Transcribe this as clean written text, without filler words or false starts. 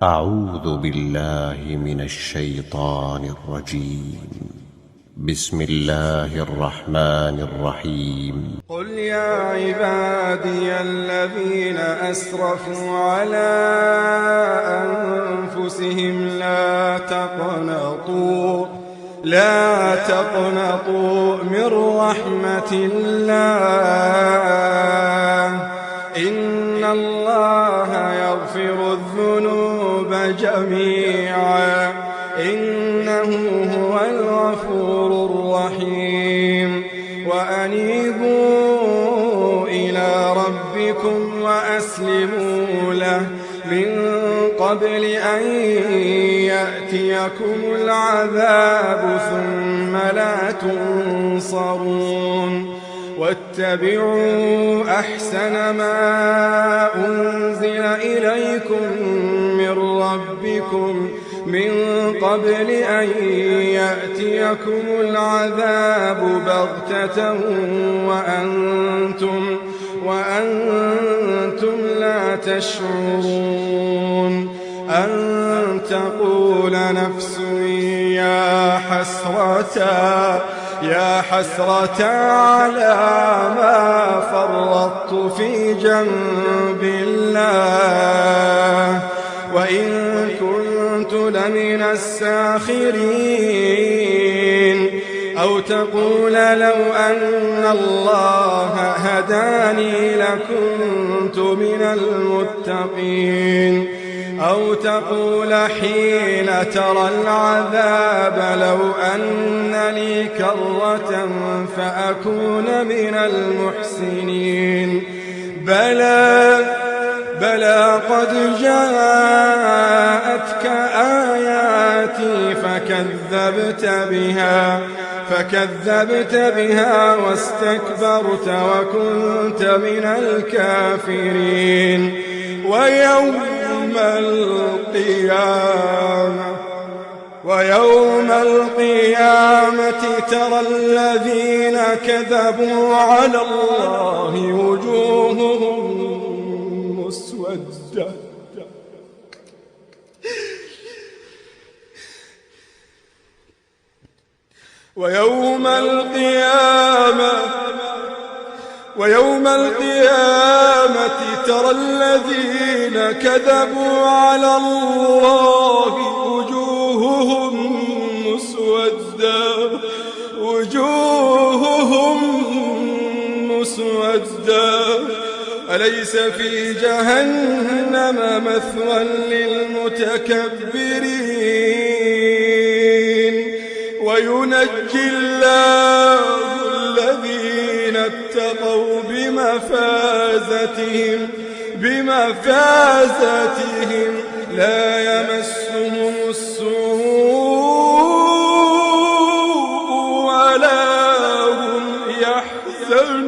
أعوذ بالله من الشيطان الرجيم. بسم الله الرحمن الرحيم. قل يا عبادي الذين أسرفوا على أنفسهم لا تقنطوا من رحمة الله، إن الله يغفر الذنوب جميعا، إنه هو الغفور الرحيم. وأنيبوا إلى ربكم وأسلموا له من قبل أن يأتيكم العذاب ثم لا تنصرون. واتبعوا أحسن ما أنزل إليكم من ربكم من قبل أن يأتيكم العذاب بغتة وأنتم لا تشعرون. أن تقول نفس يا حسرة على ما فرطت في جنب الله، وإن كنت لمن الساخرين. أو تقول لو أن الله هداني لكنت من المتقين. أو تقول حين ترى العذاب لو أن لي كرة فأكون من المحسنين. بلى قد جاءتك آياتي فكذبت بها واستكبرت وكنت من الكافرين. ويوم القيامة ترى الذين كذبوا على الله وجوههم مسودة. ويوم القيامة ترى الذين كذبوا على الله وجوههم مسودة. أليس في جهنم مثوى للمتكبرين؟ وينجي الله الذين اتقوا بمفازتهم لا يمسهم السوء ولا هم يحزنون.